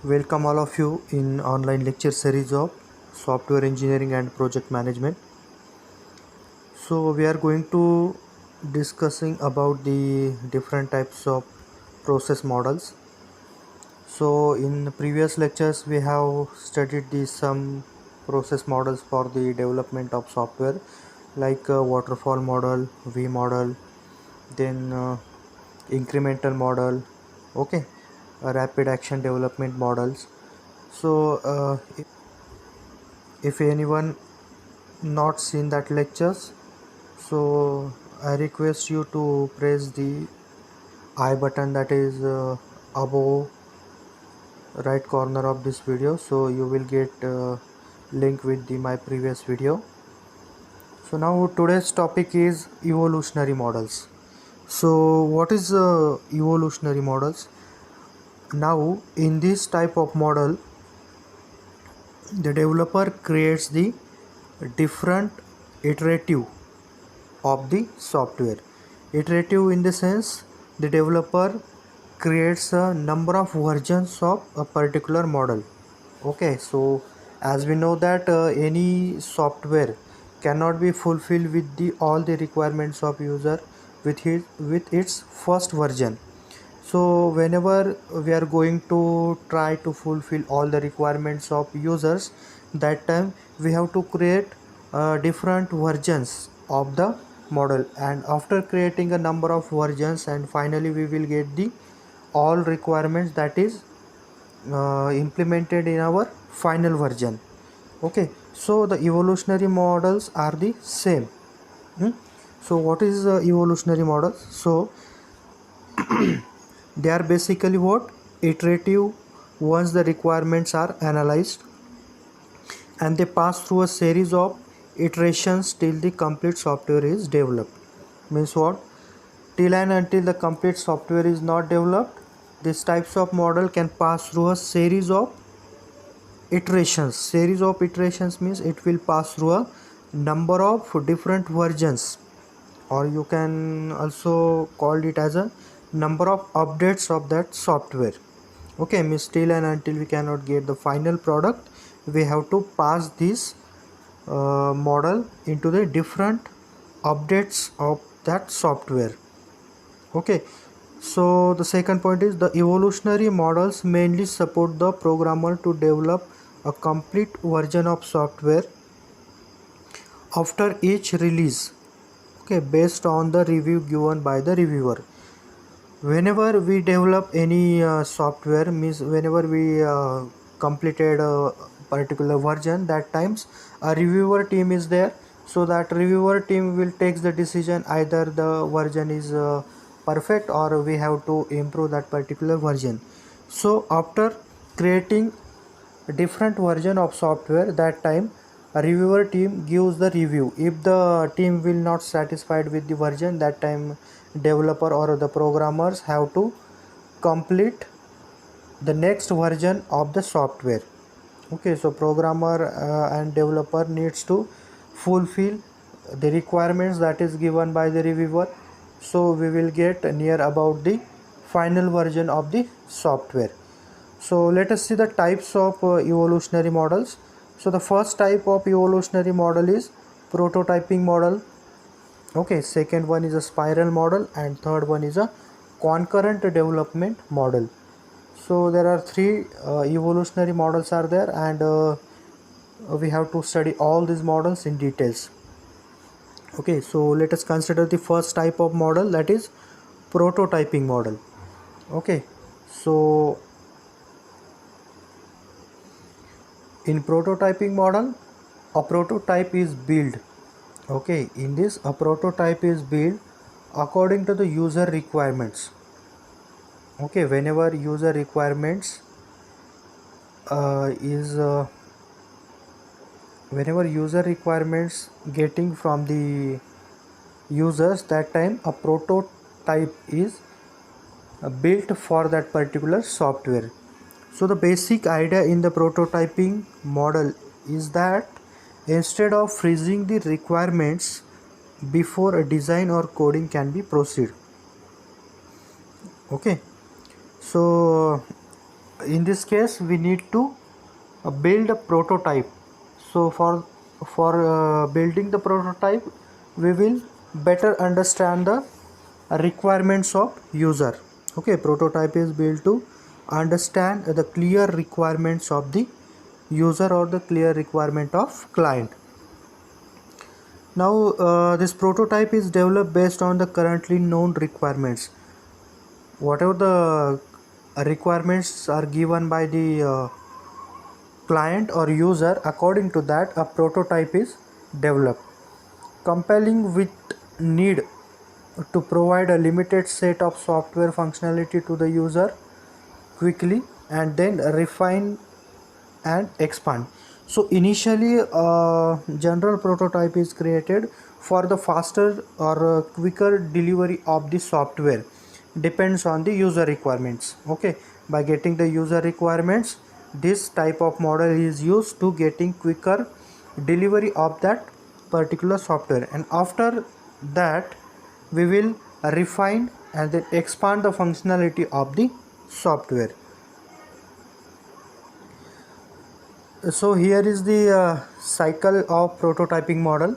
Welcome all of you in online lecture series of software engineering and project management. So we are going to discussing about the different types of process models. So in previous lectures we have studied the some process models for the development of software like waterfall model, V model, then incremental model, okay, rapid action development models. So if anyone not seen that lectures, so I request you to press the I button that is above right corner of this video, so you will get link with my previous video. So now today's topic is evolutionary models. So what is evolutionary models? Now in this type of model, the developer creates the different iterative of the software. Iterative in the sense the developer creates a number of versions of a particular model. Okay, so as we know that any software cannot be fulfilled with the all the requirements of user with its first version. So whenever we are going to try to fulfill all the requirements of users, that time we have to create different versions of the model, and after creating a number of versions, and finally we will get the all requirements that is implemented in our final version. Okay, so the evolutionary models are the same. So what is evolutionary models? So they are basically what? Iterative. Once the requirements are analyzed and they pass through a series of iterations till the complete software is developed. Means what? Till and until the complete software is not developed, these types of model can pass through a series of iterations. Series of iterations means it will pass through a number of different versions, or you can also call it as a number of updates of that software. Okay, means till and until we cannot get the final product, we have to pass this model into the different updates of that software. Okay, so the second point is the evolutionary models mainly support the programmer to develop a complete version of software after each release, okay, based on the review given by the reviewer. Whenever we develop any software, means whenever we completed a particular version, that times a reviewer team is there, so that reviewer team will take the decision either the version is perfect or we have to improve that particular version. So after creating different version of software, that time a reviewer team gives the review. If the team will not satisfied with the version, that time developer or the programmers have to complete the next version of the software. Okay, so programmer and developer needs to fulfill the requirements that is given by the reviewer, so we will get near about the final version of the software. So let us see the types of evolutionary models. So the first type of evolutionary model is prototyping model. Okay, second one is a spiral model, and third one is a concurrent development model. So there are three evolutionary models are there, and we have to study all these models in details. Okay, so let us consider the first type of model, that is prototyping model. Okay, so in prototyping model, a prototype is built. Okay, in this a prototype is built according to the user requirements. Okay, whenever user requirements is whenever user requirements getting from the users, that time a prototype is built for that particular software. So the basic idea in the prototyping model is that instead of freezing the requirements before a design or coding can be proceed. Okay, so in this case we need to build a prototype. So for building the prototype, we will better understand the requirements of user. Okay, prototype is built to understand the clear requirements of the user or the clear requirement of client. Now this prototype is developed based on the currently known requirements. Whatever the requirements are given by the client or user, according to that a prototype is developed, compelling with need to provide a limited set of software functionality to the user quickly and then refine and expand. So initially general prototype is created for the faster or quicker delivery of the software, depends on the user requirements. Okay, by getting the user requirements, this type of model is used to getting quicker delivery of that particular software, and after that we will refine and then expand the functionality of the software. So here is the cycle of prototyping model.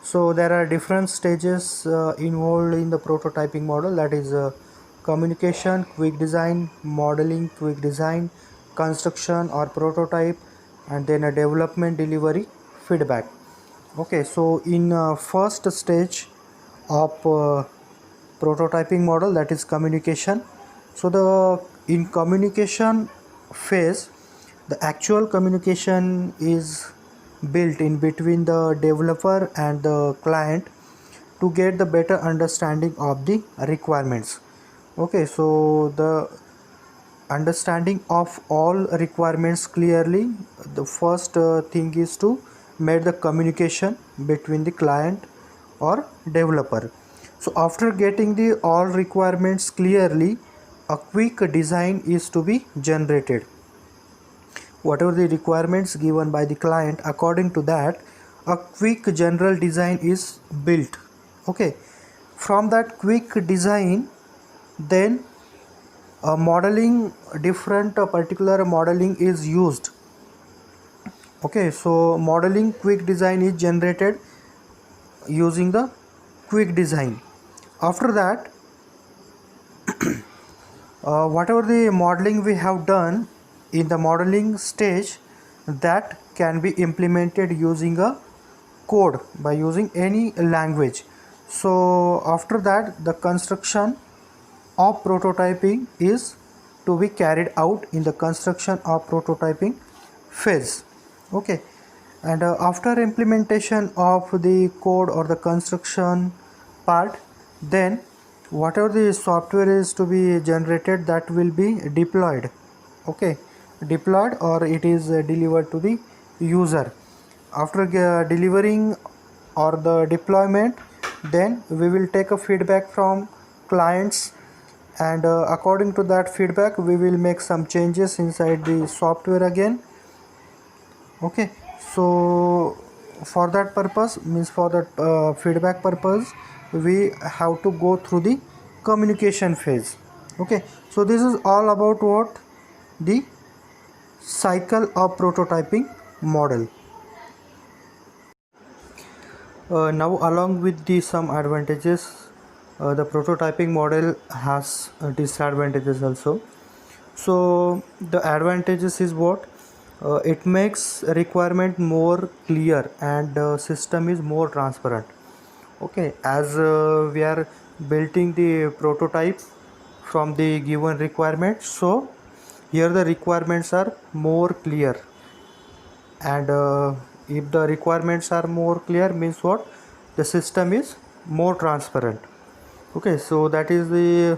So there are different stages involved in the prototyping model, that is communication, quick design, modeling, quick design, construction or prototype, and then a development, delivery, feedback. Okay, so in first stage of prototyping model, that is communication. So the in communication phase, the actual communication is built in between the developer and the client to get the better understanding of the requirements. Okay, so the understanding of all requirements clearly, the first thing is to make the communication between the client or developer. So after getting the all requirements clearly, a quick design is to be generated. Whatever the requirements given by the client, according to that a quick general design is built. Okay, from that quick design, then a modeling, different particular modeling is used. Okay, so modeling quick design is generated using the quick design. After that whatever the modeling we have done in the modeling stage, that can be implemented using a code by using any language. So after that the construction of prototyping is to be carried out in the construction of prototyping phase. Okay, and after implementation of the code or the construction part, then whatever the software is to be generated, that will be deployed. Okay, deployed or it is delivered to the user. After delivering or the deployment, then we will take a feedback from clients, and according to that feedback we will make some changes inside the software again. Okay, so for that purpose, means for that feedback purpose, we have to go through the communication phase. Okay, so this is all about what the cycle of prototyping model. Now along with the some advantages, the prototyping model has disadvantages also. So the advantages is what, it makes requirement more clear and system is more transparent. Okay, as we are building the prototype from the given requirements, so here the requirements are more clear, and if the requirements are more clear means what, the system is more transparent. Okay, so that is the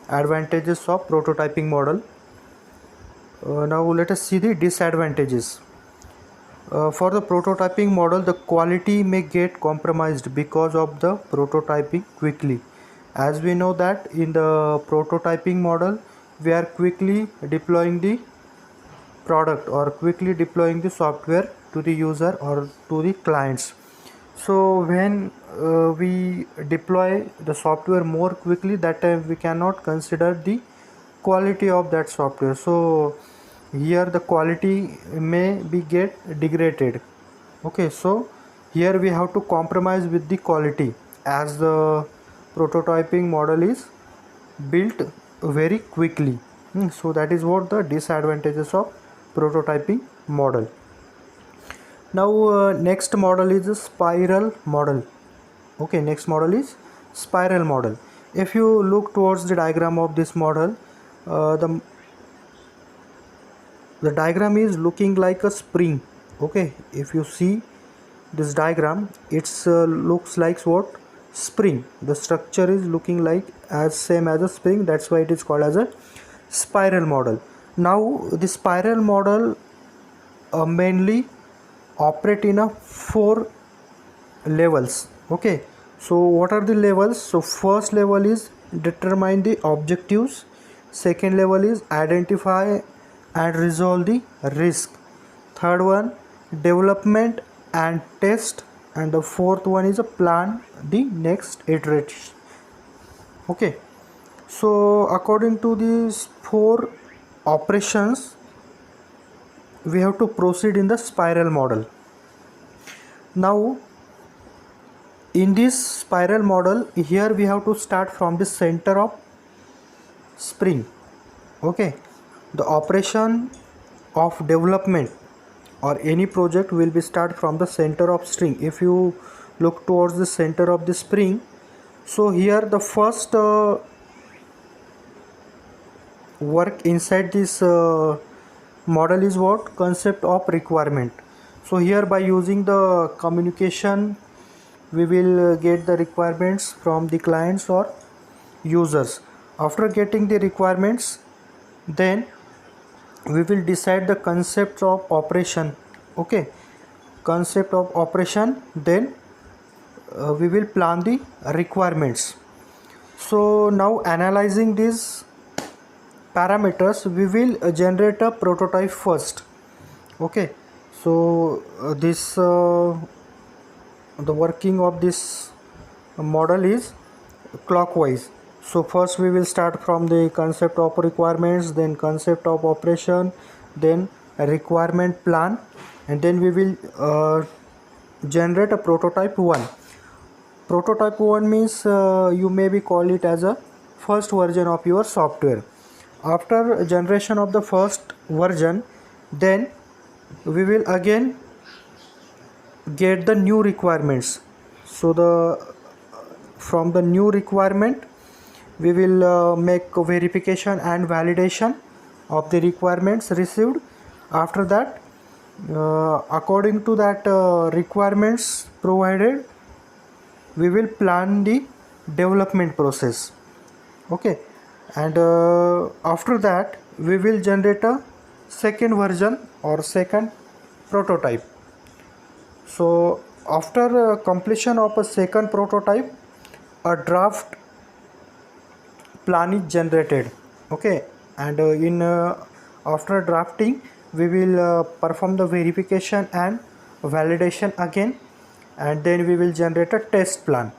advantages of prototyping model. Now let us see the disadvantages. For the prototyping model, the quality may get compromised because of the prototyping quickly. As we know that in the prototyping model, we are quickly deploying the product or quickly deploying the software to the user or to the clients. So when we deploy the software more quickly, that time we cannot consider the quality of that software. So here the quality may be get degraded. Okay, so here we have to compromise with the quality as the prototyping model is built very quickly. So that is what the disadvantages of prototyping model. Now next model is a spiral model. Okay, next model is spiral model. If you look towards the diagram of this model, the diagram is looking like a spring. Okay, if you see this diagram, it's looks like what? Spring. The structure is looking like as same as a spring, that's why it is called as a spiral model. Now the spiral model mainly operate in a 4 levels. Okay, so what are the levels? So first level is determine the objectives, second level is identify and resolve the risk, third one development and test, and the fourth one is a plan the next iteration. Okay, so according to these 4 operations we have to proceed in the spiral model. Now in this spiral model, here we have to start from the center of spring. Okay, the operation of development or any project will be start from the center of spring. If you look towards the center of the spring, so here the first work inside this model is what? Concept of requirement. So here by using the communication we will get the requirements from the clients or users. After getting the requirements, then we will decide the concept of operation. Okay, concept of operation, then we will plan the requirements. So now analyzing these parameters, we will generate a prototype first. Okay, so the working of this model is clockwise. So first we will start from the concept of requirements, then concept of operation, then a requirement plan, and then we will generate a prototype 1. Prototype 1 means you maybe call it as a first version of your software. After generation of the first version, then we will again get the new requirements. So from the new requirement we will make verification and validation of the requirements received. After that, according to that requirements provided, we will plan the development process. Okay, and after that we will generate a second version or second prototype. So after completion of a second prototype, a draft plan is generated. Okay, and after drafting we will perform the verification and validation again, and then we will generate a test plan.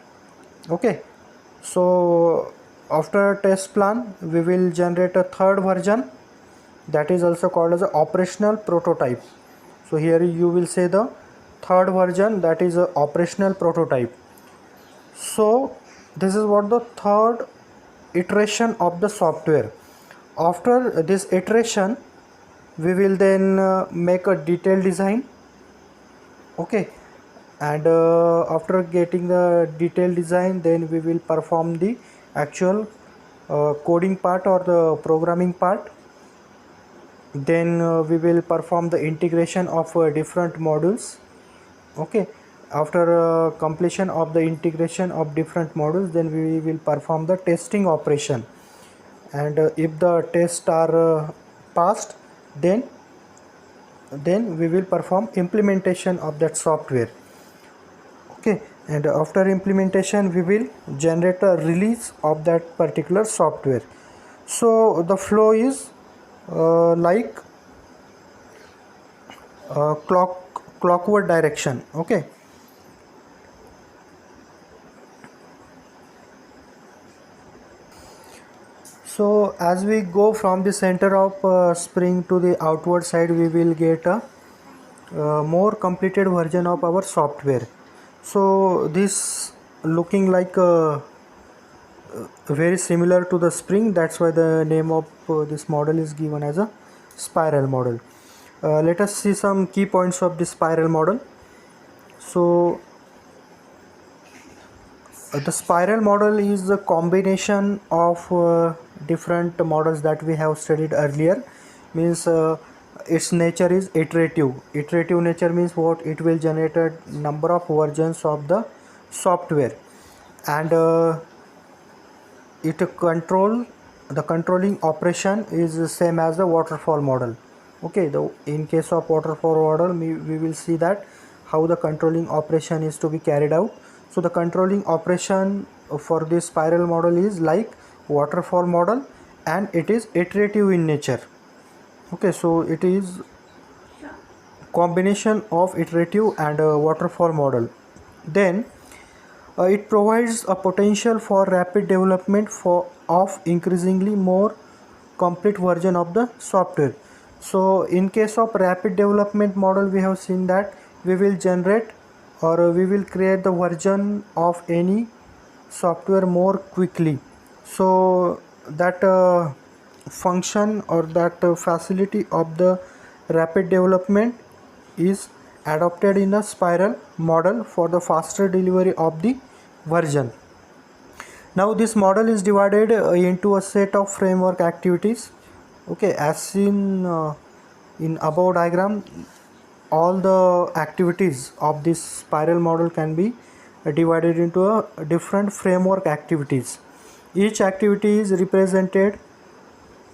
Okay, so after test plan we will generate a third version, that is also called as a operational prototype. So here you will say the third version, that is a operational prototype. So this is what the third iteration of the software. After this iteration we will then make a detailed design. Okay, and after getting the detailed design, then we will perform the actual coding part or the programming part. Then we will perform the integration of different modules. Okay, after completion of the integration of different modules, then we will perform the testing operation, and if the tests are passed, then we will perform implementation of that software. Okay, and after implementation we will generate a release of that particular software. So the flow is like clockwise direction. Okay, So as we go from the center of spring to the outward side, we will get a more completed version of our software. So this looking like very similar to the spring, that's why the name of this model is given as a spiral model. Let us see some key points of the spiral model. So the spiral model is a combination of different models that we have studied earlier. Means its nature is iterative nature means what? It will generate a number of versions of the software, and the controlling operation is the same as the waterfall model. Okay, in case of waterfall model, we will see that how the controlling operation is to be carried out. So the controlling operation for this spiral model is like waterfall model, and it is iterative in nature. Okay, so it is combination of iterative and waterfall model. Then it provides a potential for rapid development of increasingly more complete version of the software. So in case of rapid development model, we have seen that we will generate or we will create the version of any software more quickly. So that function or that facility of the rapid development is adopted in a spiral model for the faster delivery of the version. Now this model is divided into a set of framework activities. Okay, as seen in above diagram, all the activities of this spiral model can be divided into a different framework activities. Each activity is represented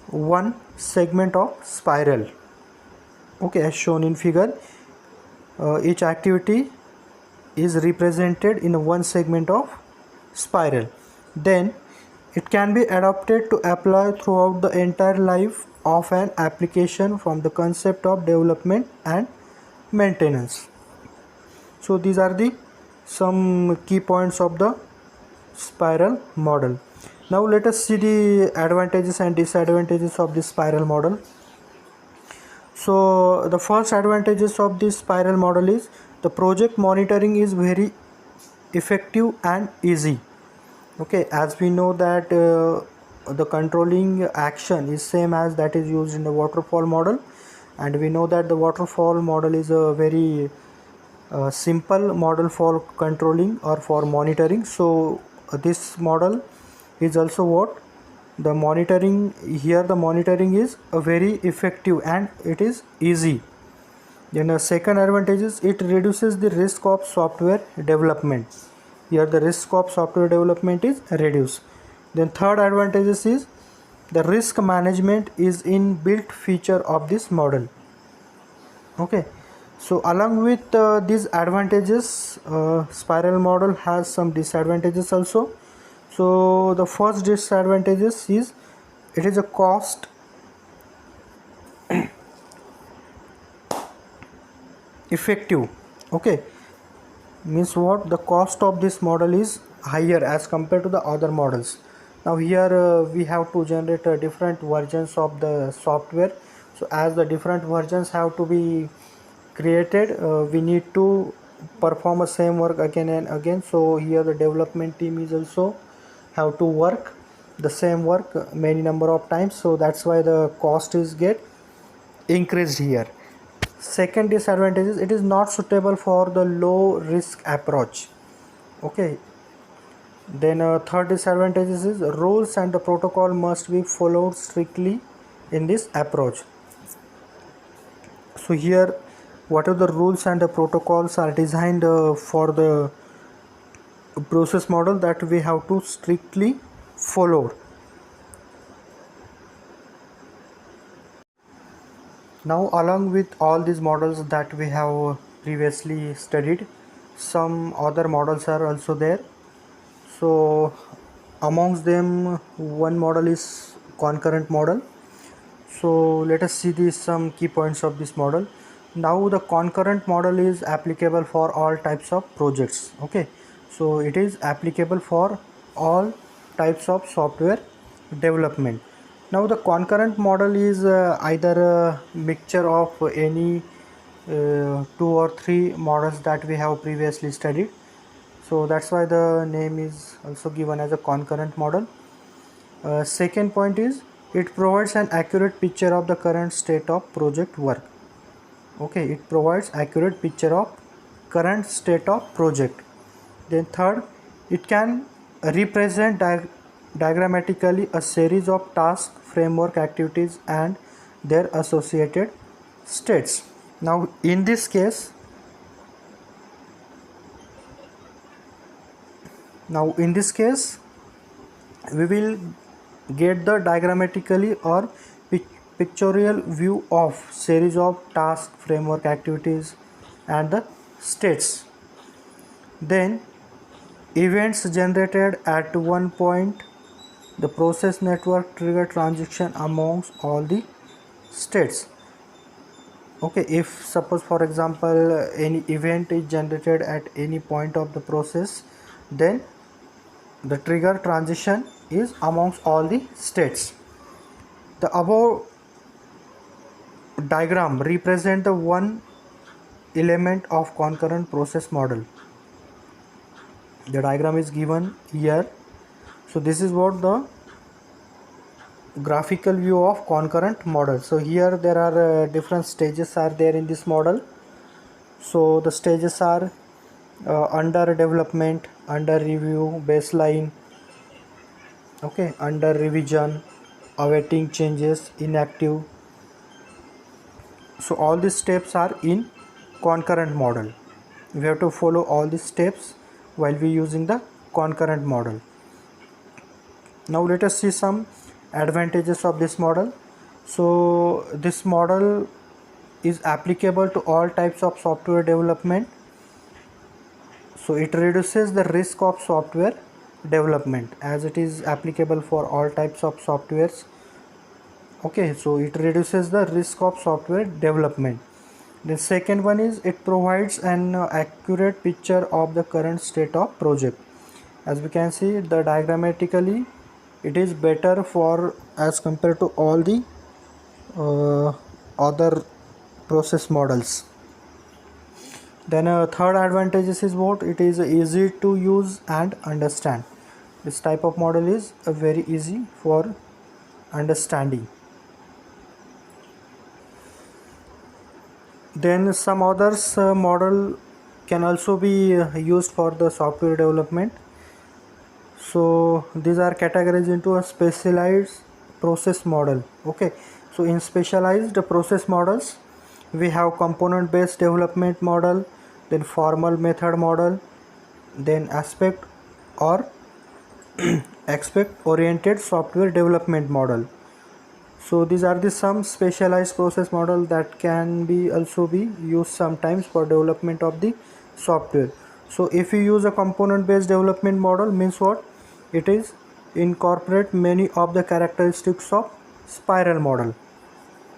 one segment of spiral. Okay, as shown in figure, each activity is represented in one segment of spiral. Then it can be adapted to apply throughout the entire life of an application from the concept of development and maintenance. So these are the some key points of the spiral model. Now let us see the advantages and disadvantages of this spiral model. So the first advantages of this spiral model is the project monitoring is very effective and easy. Okay, as we know that the controlling action is same as that is used in the waterfall model, and we know that the waterfall model is a very simple model for controlling or for monitoring. So this model is also what the monitoring here, the monitoring is very effective and it is easy. Then a second advantage is it reduces the risk of software development. Here the risk of software development is reduced. Then third advantage is the risk management is inbuilt feature of this model. Okay, so along with these advantages, spiral model has some disadvantages also. So the first disadvantages is it is a cost effective. Okay, means what? The cost of this model is higher as compared to the other models. Now here we have to generate different versions of the software. So as the different versions have to be created, we need to perform the same work again and again. So here the development team is also have to work the same work many number of times. So that's why the cost is get increased here. Second disadvantage is it is not suitable for the low risk approach. Okay, then third disadvantage is rules and the protocol must be followed strictly in this approach. So here what are the rules and the protocols are designed for the process model that we have to strictly follow. Now along with all these models that we have previously studied, some other models are also there. So amongst them one model is concurrent model. So let us see some key points of this model. Now the concurrent model is applicable for all types of projects. Okay, so it is applicable for all types of software development. Now the concurrent model is either a mixture of any two or three models that we have previously studied, so that's why the name is also given as a concurrent model. Second point is it provides an accurate picture of the current state of project work. Okay, it provides accurate picture of current state of project. Then third, it can represent diagrammatically a series of task framework activities and their associated states. Now in this case, we will get the diagrammatically or pictorial view of series of task framework activities and the states. Then events generated at one point, the process network trigger transaction amongst all the states. Okay, if suppose for example any event is generated at any point of the process, then the trigger transition is amongst all the states. The above diagram represent the one element of concurrent process model. The diagram is given here. So this is what the graphical view of concurrent model. So here there are different stages are there in this model. So the stages are under development, under review, baseline, okay, under revision, awaiting changes, inactive. So all these steps are in concurrent model. We have to follow all these steps while we using the concurrent model. Now let us see some advantages of this model. So this model is applicable to all types of software development. So it reduces the risk of software development as it is applicable for all types of softwares. Okay, so it reduces the risk of software development. The second one is it provides an accurate picture of the current state of project. As we can see, the diagrammatically it is better for as compared to all the other process models. Then third advantage is what it is easy to use and understand. This type of model is very easy for understanding. Then some others model can also be used for the software development. So these are categorized into a specialized process model. Okay, so in specialized process models we have component based development model, then formal method model, then aspect or aspect oriented software development model. So these are the some specialized process model that can be also be used sometimes for development of the software. So if you use a component based development model means what? It is incorporate many of the characteristics of spiral model.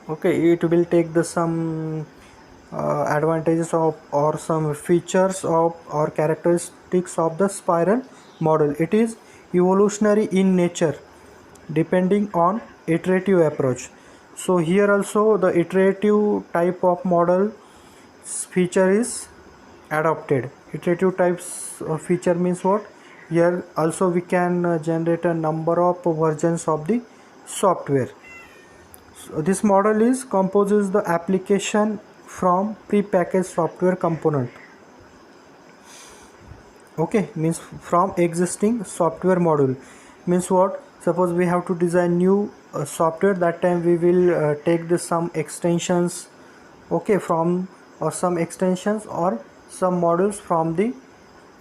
Okay, it will take the some advantages of or some features of or characteristics of the spiral model. It is evolutionary in nature depending on iterative approach. So here also the iterative type of model feature is adopted. Iterative types of feature means what? Here also we can generate a number of versions of the software. So this model is composes the application from pre-packaged software component. Okay, means from existing software module. Means what? Suppose we have to design new software, that time we will take the some extensions, okay, from or some extensions or some modules from the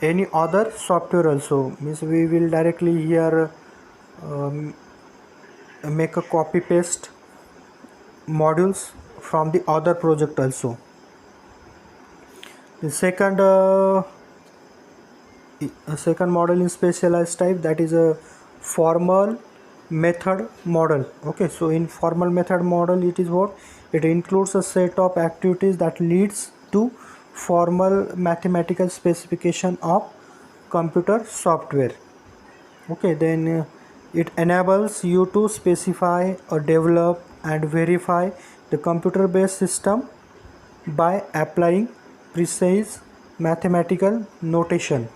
any other software also. Means we will directly here make a copy paste modules from the other project also. The second model in specialized type, that is a formal method model. Okay, so in formal method model it is what? It includes a set of activities that leads to formal mathematical specification of computer software. Okay, then It enables you to specify or develop and verify the computer based system by applying precise mathematical notation.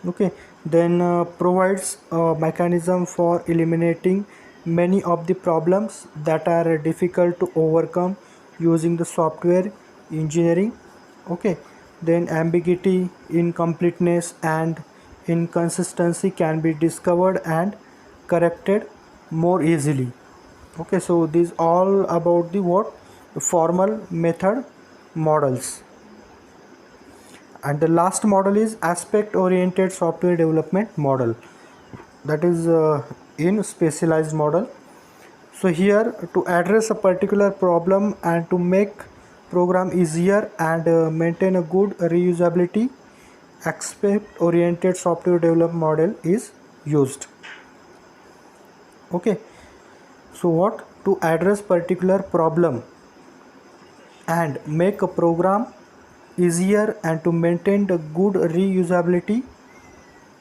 Okay, then provides a mechanism for eliminating many of the problems that are difficult to overcome using the software engineering. Okay, then ambiguity, incompleteness and inconsistency can be discovered and corrected more easily. Okay, so these all about the what, the formal method models. And the last model is aspect oriented software development model, that is in specialized model. So here, to address a particular problem and to make program easier and maintain a good reusability, aspect oriented software development model is used. Okay, so what, to address particular problem and make a program easier and to maintain the good reusability,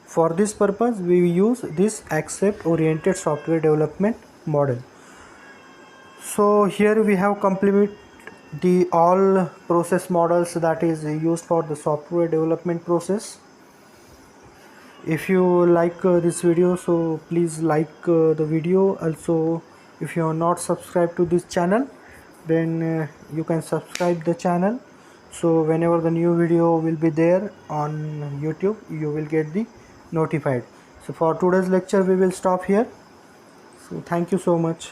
for this purpose we use this aspect oriented software development model. So here we have completed the all process models that is used for the software development process. If you like this video, so please like the video. Also, if you are not subscribed to this channel, then you can subscribe the channel, so whenever the new video will be there on YouTube, you will get the notified. So for today's lecture we will stop here. So thank you so much.